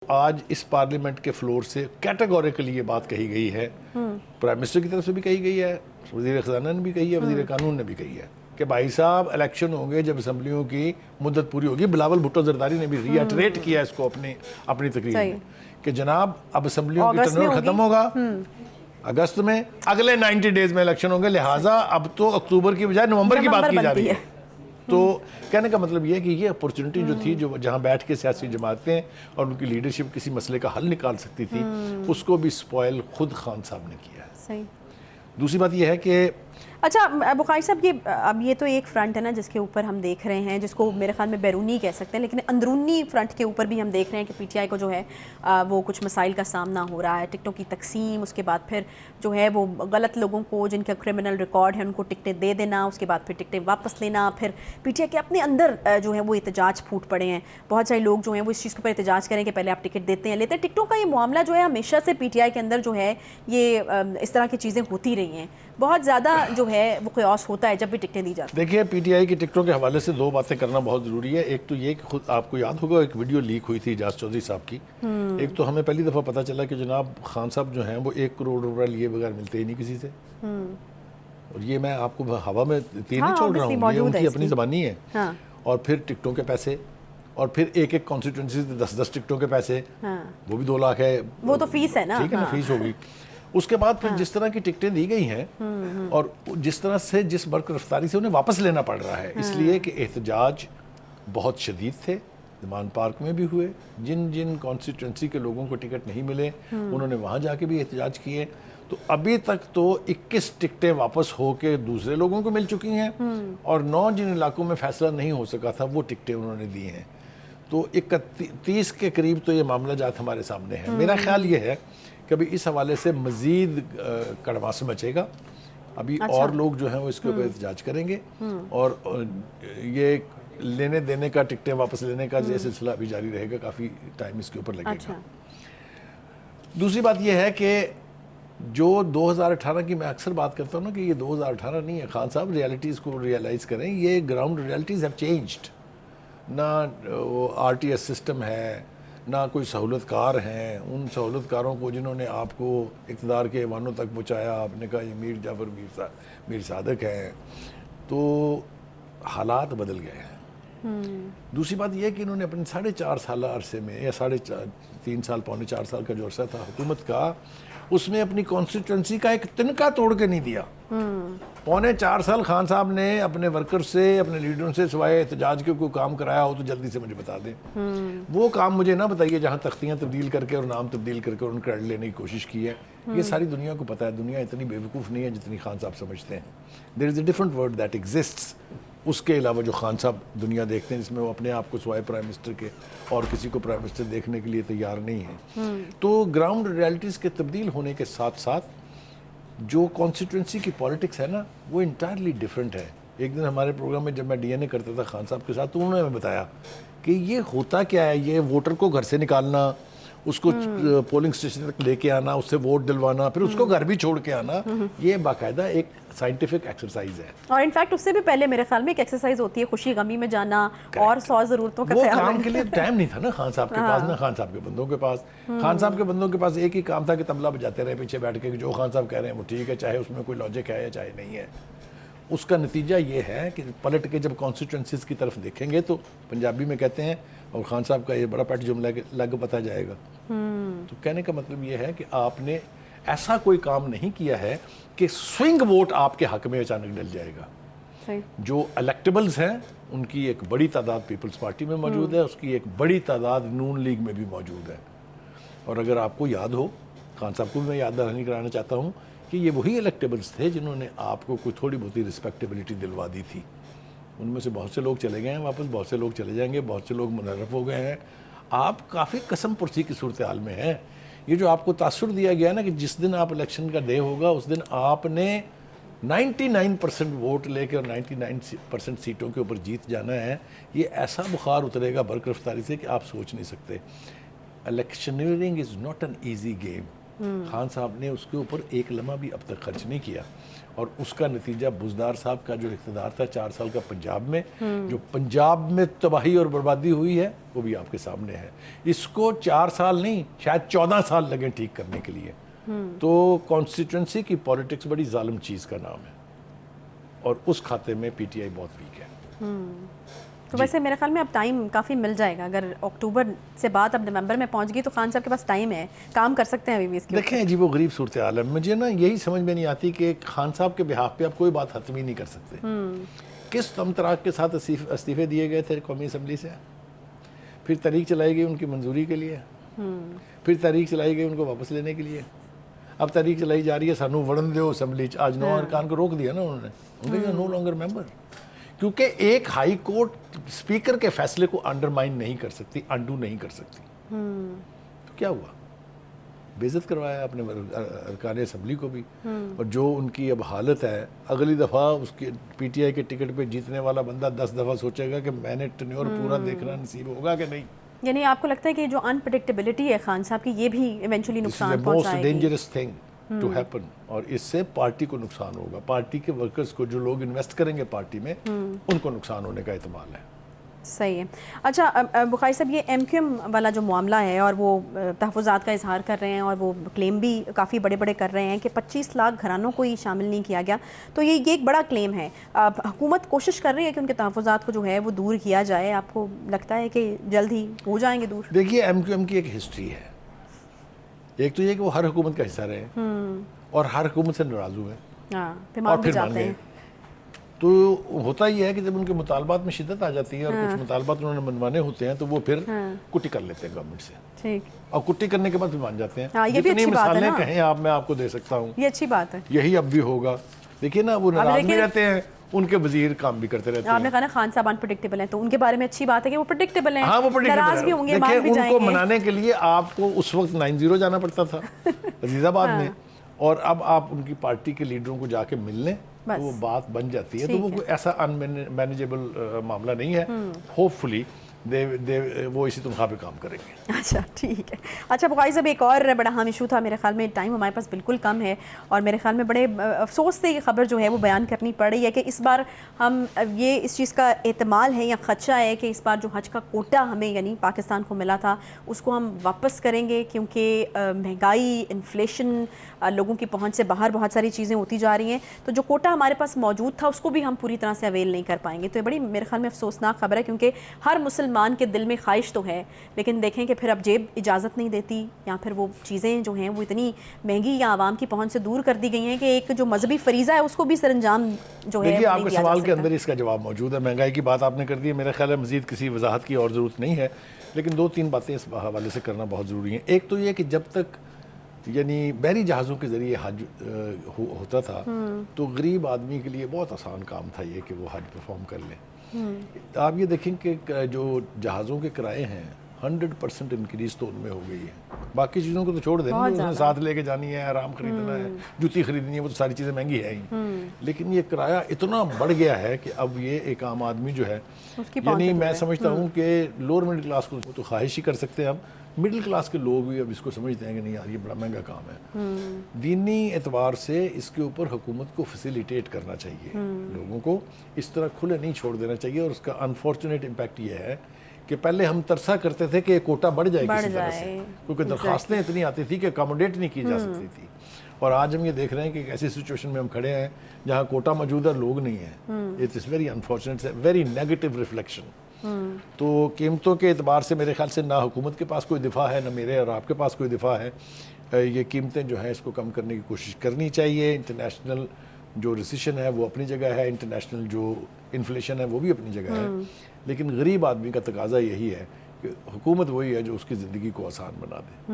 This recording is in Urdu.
آج اس پارلیمنٹ کے فلور سے کیٹیگوریکلی یہ بات کہی گئی ہے، پرائم منسٹر کی طرف سے بھی کہی گئی ہے، وزیر خزانہ نے بھی کہی ہے، وزیر قانون نے بھی کہی ہے کہ بھائی صاحب الیکشن ہوں گے جب اسمبلیوں کی مدت پوری ہوگی۔ بلاول بھٹو زرداری نے بھی ری ایٹریٹ کیا اس کو اپنی تقریر میں کہ جناب اب اسمبلیوں کی ٹرنور ختم ہوگا اگست میں، اگلے 90 ڈیز میں الیکشن ہوں گے، لہٰذا اب تو اکتوبر کی بجائے نومبر کی بات کی جا رہی ہے۔ تو کہنے کا مطلب یہ ہے کہ یہ اپورچونٹی جو تھی، جو جہاں بیٹھ کے سیاسی جماعتیں اور ان کی لیڈرشپ کسی مسئلے کا حل نکال سکتی تھی، اس کو بھی سپوائل خود خان صاحب نے کیا ہے۔ دوسری بات یہ ہے کہ اچھا بخاری صاحب، اب یہ تو ایک فرنٹ ہے نا جس کے اوپر ہم دیکھ رہے ہیں، جس کو میرے خیال میں بیرونی کہہ سکتے ہیں، لیکن اندرونی فرنٹ کے اوپر بھی ہم دیکھ رہے ہیں کہ پی ٹی آئی کو جو ہے وہ کچھ مسائل کا سامنا ہو رہا ہے، ٹکٹوں کی تقسیم، اس کے بعد پھر جو ہے وہ غلط لوگوں کو جن کا کرمنل ریکارڈ ہے ان کو ٹکٹیں دے دینا، اس کے بعد پھر ٹکٹیں واپس لینا، پھر پی ٹی آئی کے اپنے اندر جو ہے وہ احتجاج پھوٹ پڑے ہیں۔ بہت سارے لوگ جو ہیں وہ اس چیز کے اوپر احتجاج کریں کہ پہلے آپ ٹکٹ دیتے ہیں لیتے ہیں۔ ٹکٹوں کا یہ معاملہ جو ہے ہمیشہ سے پی ٹی آئی کے اندر جو ہے یہ اس طرح کی چیزیں ہوتی رہی ہیں، بہت زیادہ جو ہے وہ قیاس ہوتا ہے جب بھی ٹکٹیں دی جاتی ہیں۔ دیکھیے، پی ٹی آئی کی ٹکٹوں کے حوالے سے دو باتیں کرنا بہت ضروری ہے۔ ایک تو یہ کہ خود آپ کو یاد ہوگا ایک ویڈیو لیک ہوئی تھی اعجاز چودھری صاحب کی۔ ایک تو ہمیں پہلی دفعہ پتہ چلا کہ جناب خان صاحب جو ہیں وہ 1 کروڑ روپے لیے بغیر ملتے ہی نہیں کسی سے، اور یہ میں آپ کو ہوا میں تیر نہیں چھوڑ رہا ہوں، یہ ان کی اپنی زبانی ہے۔ اور پھر ٹکٹوں کے پیسے، اور پھر ایک کانسٹیٹوئنسی سے 10 ٹکٹوں کے پیسے، وہ بھی 2 لاکھ ہے، وہ تو فیس ہے نا، ٹھیک ہے نا، فیس ہوگی۔ اس کے بعد پھر جس طرح کی ٹکٹیں دی گئی ہیں اور جس طرح سے جس برق رفتاری سے انہیں واپس لینا پڑ رہا ہے، اس لیے کہ احتجاج بہت شدید تھے، زمان پارک میں بھی ہوئے، جن کانسٹیٹوئنسی کے لوگوں کو ٹکٹ نہیں ملے انہوں نے وہاں جا کے بھی احتجاج کیے۔ تو ابھی تک تو 21 ٹکٹیں واپس ہو کے دوسرے لوگوں کو مل چکی ہیں، اور 9 جن علاقوں میں فیصلہ نہیں ہو سکا تھا وہ ٹکٹیں انہوں نے دی ہیں۔ تو 31 کے قریب تو یہ معاملہ جات ہمارے سامنے ہے۔ میرا خیال یہ ہے کہ ابھی اس حوالے سے مزید کڑواس مچے گا، ابھی اور لوگ جو ہیں وہ اس کے اوپر احتجاج کریں گے، اور یہ لینے دینے کا، ٹکٹیں واپس لینے کا یہ سلسلہ ابھی جاری رہے گا، کافی ٹائم اس کے اوپر لگے گا۔ دوسری بات یہ ہے کہ جو 2018 کی میں اکثر بات کرتا ہوں نا کہ یہ 2018 نہیں ہے، خان صاحب ریالٹیز کو ریئلائز کریں، یہ گراؤنڈ ریالٹیز ہیو چینجڈ۔ نہ وہ آر ٹی ایس سسٹم ہے، نہ کوئی سہولت کار ہیں، ان سہولت کاروں کو جنہوں نے آپ کو اقتدار کے ایوانوں تک پہنچایا، آپ نے کہا یہ میر جعفر میر صادق ہیں، تو حالات بدل گئے ہیں۔ دوسری بات یہ ہے کہ انہوں نے اپنے 4.5 سالہ عرصے میں، یا 3 سال پونے 4 سال کا جو عرصہ تھا حکومت کا، اس میں اپنی کانسٹیٹوئنسی کا ایک تنکا توڑ کے نہیں دیا۔ پونے 4 سال خان صاحب نے اپنے ورکر سے، اپنے لیڈروں سے سوائے احتجاج کے کوئی کام کرایا ہو تو جلدی سے مجھے بتا دیں۔ وہ کام مجھے نہ بتائیے جہاں تختیاں تبدیل کر کے اور نام تبدیل کر کے اور ان کریڈٹ لینے کی کوشش کی ہے۔ یہ ساری دنیا کو پتہ ہے، دنیا اتنی بے وقوف نہیں ہے جتنی خان صاحب سمجھتے ہیں۔ There is a different world that exists, اس کے علاوہ جو خان صاحب دنیا دیکھتے ہیں، جس میں وہ اپنے آپ کو سوائے پرائم منسٹر کے اور کسی کو پرائم منسٹر دیکھنے کے لیے تیار نہیں ہیں۔ تو گراؤنڈ ریالٹیز کے تبدیل ہونے کے ساتھ ساتھ جو کانسٹیٹوئنسی کی پالیٹکس ہے نا، وہ انٹائرلی ڈفرینٹ ہے۔ ایک دن ہمارے پروگرام میں جب میں ڈی این اے کرتا تھا خان صاحب کے ساتھ، تو انہوں نے ہمیں بتایا کہ یہ ہوتا کیا ہے، یہ ووٹر کو گھر سے نکالنا، اس کو پولنگ اسٹیشن تک لے کے آنا، اس سے ووٹ دلوانا، پھر اس کو گھر بھی چھوڑ کے آنا، یہ باقاعدہ ایک سائنٹیفک ایکسرسائز ہے۔ اور انفیکٹ اس سے بھی پہلے میرے خیال میں ایک ایکسرسائز ہوتی ہے خوشی غمی میں جانا اور 100 ضرورتوں کا خیال۔ وہ کام کے لیے ٹائم نہیں تھا نا خان صاحب کے پاس، نہ خان صاحب کے بندوں کے پاس۔ خان صاحب کے بندوں کے پاس ایک ہی کام تھا کہ طبلہ بجاتے رہے پیچھے بیٹھ کے، کہ جو خان صاحب کہہ رہے ہیں وہ ٹھیک ہے، چاہے اس میں کوئی لاجک ہے یا چاہے نہیں ہے۔ اس کا نتیجہ یہ ہے کہ پلٹ کے جب کانسٹیٹوئنسیز کی طرف دیکھیں گے تو پنجابی میں کہتے ہیں، اور خان صاحب کا یہ بڑا پیٹ جملہ ہے کہ لگ پتہ جائے گا۔ تو کہنے کا مطلب یہ ہے کہ آپ نے ایسا کوئی کام نہیں کیا ہے کہ سوئنگ ووٹ آپ کے حق میں اچانک ڈل جائے گا۔ جو الیکٹیبلز ہیں ان کی ایک بڑی تعداد پیپلز پارٹی میں موجود ہے، اس کی ایک بڑی تعداد نون لیگ میں بھی موجود ہے۔ اور اگر آپ کو یاد ہو، خان صاحب کو بھی میں یاد دہانی کرانا چاہتا ہوں کہ یہ وہی الیکٹیبلز تھے جنہوں نے آپ کو کوئی تھوڑی بہت رسپیکٹیبلٹی دلوا دی تھی۔ ان میں سے بہت سے لوگ چلے گئے ہیں واپس، بہت سے لوگ چلے جائیں گے، بہت سے لوگ منحرف ہو گئے ہیں۔ آپ کافی قسم پرسی کی صورتحال میں ہیں۔ یہ جو آپ کو تاثر دیا گیا نا کہ جس دن آپ الیکشن کا ڈے ہوگا اس دن آپ نے 99% ووٹ لے کے اور 99% سیٹوں کے اوپر جیت جانا ہے، یہ ایسا بخار اترے گا برق رفتاری سے کہ آپ سوچ نہیں سکتے۔ Electioneering is not an easy game. Khan صاحب نے اس کے اوپر ایک لمحہ بھی اب تک خرچ نہیں کیا، اور اس کا نتیجہ بزدار صاحب کا جو اقتدار تھا 4 سال کا پنجاب میں، جو پنجاب میں تباہی اور بربادی ہوئی ہے وہ بھی آپ کے سامنے ہے۔ اس کو 4 سال نہیں شاید 14 سال لگیں ٹھیک کرنے کے لیے۔ تو کانسٹیٹوئنسی کی پولیٹکس بڑی ظالم چیز کا نام ہے، اور اس کھاتے میں پی ٹی آئی بہت ویک ہے۔ تو ویسے میرے خیال میں اب ٹائم کافی مل جائے گا، اگر اکتوبر سے بعد اب نومبر میں پہنچ گئی تو خان صاحب کے پاس ٹائم ہے، کام کر سکتے ہیں ابھی بھی اس کے اوپر۔ دیکھیں جی وہ غریب صورتحال ہے، مجھے نا یہی سمجھ میں نہیں آتی کہ خان صاحب کے بہاف پہ آپ کوئی بات حتمی نہیں کر سکتے۔ کس تمطراق کے ساتھ استعفے دیے گئے تھے قومی اسمبلی سے، پھر تحریک چلائی گئی ان کی منظوری کے لیے، پھر تحریک چلائی گئی ان کو واپس لینے کے لیے، اب تحریک چلائی جا رہی ہے سانو وڑن دیو اسمبلی۔ آج 9 ارکان کو روک دیا نا انہوں نے، ان کا نو لانگر ممبر، کیونکہ ایک ہائی کورٹ اسپیکر کے فیصلے کو انڈرمائن نہیں کر سکتی، انڈو نہیں کر سکتی۔ تو کیا ہوا، بے عزت کروایا اپنے ارکان اسمبلی کو بھی، اور جو ان کی اب حالت ہے، اگلی دفعہ اس کے پی ٹی آئی کے ٹکٹ پہ جیتنے والا بندہ 10 دفعہ سوچے گا کہ میں نے ٹینیور پورا دیکھنا نصیب ہوگا کہ نہیں۔ یعنی آپ کو لگتا ہے کہ جو انپریڈکٹیبلٹی ہے خان صاحب کی، یہ بھی ایونچولی نقصان پہنچائے گی؟ Most dangerous thing to happen, اور اس سے پارٹی کو نقصان ہوگا، پارٹی کے ورکرز کو، جو لوگ انویسٹ کریں گے پارٹی میں، ان کو نقصان ہونے کا احتمال ہے۔ صحیح ہے۔ اچھا بخاری صاحب، یہ ایم کیو ایم والا جو معاملہ ہے، اور وہ تحفظات کا اظہار کر رہے ہیں، اور وہ کلیم بھی کافی بڑے بڑے کر رہے ہیں کہ 25 لاکھ گھرانوں کو ہی شامل نہیں کیا گیا، تو یہ ایک بڑا کلیم ہے۔ حکومت کوشش کر رہی ہے کہ ان کے تحفظات کو جو ہے وہ دور کیا جائے، آپ کو لگتا ہے کہ جلد ہی ہو جائیں گے دور؟ دیکھیے ایم کیو ایم کی ایک ہسٹری ہے، ایک تو یہ کہ وہ ہر حکومت کا حصہ رہے ہیں اور ہر حکومت سے ناراض ہوئے اور پھر مان گئے۔ تو ہوتا یہ ہے کہ جب ان کے مطالبات میں شدت آ جاتی ہے اور کچھ مطالبات انہوں نے منوانے ہوتے ہیں تو وہ پھر کٹی کر لیتے ہیں گورنمنٹ سے، ٹھیک، اور کٹی کرنے کے بعد بھی مان جاتے ہیں۔ یہ بھی جتنی اچھی بات ہے مثالیں نا، کہیں آپ، میں آپ کو دے سکتا ہوں، یہ اچھی بات ہے۔ یہی اب بھی ہوگا۔ دیکھیے نا وہ ناراض بھی رہتے ہیں، ان کے وزیر کام بھی کرتے رہتے ہیں۔ آپ نے کہا نا خان صاحب انپریڈکٹیبل ہیں، تو ان کے بارے میں اچھی بات ہے کہ وہ پریڈکٹیبل ہیں، ہاں وہ ناراض بھی ہوں گے، مان بھی دیکھیں ان جائیں کو گے۔ منانے کے لیے آپ کو اس وقت 9-0 جانا پڑتا تھا عزیز آباد میں، اور اب آپ ان کی پارٹی کے لیڈروں کو جا کے مل لیں تو وہ بات بن جاتی ہے۔ تو وہ کوئی ایسا ان مینیجیبل معاملہ نہیں ہے۔ ہوپ فلی وہ اسی تنخواہ پہ کام کریں گے۔ اچھا ٹھیک ہے۔ اچھا بخاری صاحب، ایک اور بڑا اہم ایشو تھا، میرے خیال میں ٹائم ہمارے پاس بالکل کم ہے، اور میرے خیال میں بڑے افسوس سے یہ خبر جو ہے وہ بیان کرنی پڑ رہی ہے کہ اس بار ہم یہ اس چیز کا احتمال ہے یا خدشہ ہے کہ اس بار جو حج کا کوٹا ہمیں یعنی پاکستان کو ملا تھا اس کو ہم واپس کریں گے، کیونکہ مہنگائی، انفلیشن، لوگوں کی پہنچ سے باہر بہت ساری چیزیں ہوتی جا رہی ہیں، تو جو کوٹا ہمارے پاس موجود تھا اس کو بھی ہم پوری طرح سے اویل نہیں کر پائیں گے۔ تو یہ بڑی میرے خیال میں افسوسناک خبر ہے، کیونکہ ہر مسلمان کے دل میں خواہش تو ہے، لیکن دیکھیں کہ پھر اب جیب اجازت نہیں دیتی، یا پھر وہ چیزیں جو ہیں وہ اتنی مہنگی یا عوام کی پہنچ سے دور کر دی گئی ہیں کہ ایک جو مذہبی فریضہ ہے اس کو بھی سر انجام جو ہے دیکھیے آپ کے سوال کے اندر اس کا جواب موجود ہے۔ مہنگائی کی بات آپ نے کر دی ہے، میرا خیال ہے مزید کسی وضاحت کی اور ضرورت نہیں ہے، لیکن 2-3 باتیں اس حوالے سے کرنا بہت ضروری ہیں۔ ایک تو یہ کہ جب تک یعنی بحری جہازوں کے ذریعے حج ہوتا تھا تو غریب آدمی کے لیے بہت آسان کام تھا یہ کہ وہ حج پرفارم کر لیں۔ آپ یہ دیکھیں کہ جو جہازوں کے کرائے ہیں 100% انکریز تو ان میں ہو گئی ہے، باقی چیزوں کو تو چھوڑ دیں، اس نے ساتھ لے کے جانی ہے، آرام خریدنا ہے، جوتی خریدنی ہے، وہ تو ساری چیزیں مہنگی ہیں ہی، لیکن یہ کرایہ اتنا بڑھ گیا ہے کہ اب یہ ایک عام آدمی جو ہے، یعنی میں سمجھتا ہوں کہ لوور مڈل کلاس کو تو خواہش ہی کر سکتے ہیں، اب مڈل کلاس کے لوگ بھی اب اس کو سمجھتے ہیں کہ نہیں یار یہ بڑا مہنگا کام ہے۔ دینی اعتبار سے اس کے اوپر حکومت کو فیسیلیٹیٹ کرنا چاہیے، لوگوں کو اس طرح کھلے نہیں چھوڑ دینا چاہیے، اور اس کا انفارچونیٹ امپیکٹ یہ ہے کہ پہلے ہم ترسا کرتے تھے کہ کوٹا بڑھ جائے کسی طرح سے، کیونکہ درخواستیں اتنی آتی تھی کہ اکاموڈیٹ نہیں کی جا سکتی تھی، اور آج ہم یہ دیکھ رہے ہیں کہ ایک ایسی سچویشن میں ہم کھڑے ہیں جہاں کوٹا موجود ہے، لوگ نہیں ہیں۔ It is very unfortunate, very negative reflection. تو قیمتوں کے اعتبار سے میرے خیال سے نہ حکومت کے پاس کوئی دفاع ہے، نہ میرے اور آپ کے پاس کوئی دفاع ہے۔ یہ قیمتیں جو ہیں اس کو کم کرنے کی کوشش کرنی چاہیے۔ انٹرنیشنل جو ریسیشن ہے وہ اپنی جگہ ہے، انٹرنیشنل جو انفلیشن ہے وہ بھی اپنی جگہ ہے، لیکن غریب آدمی کا تقاضا یہی ہے کہ حکومت وہی ہے جو اس کی زندگی کو آسان بنا دے۔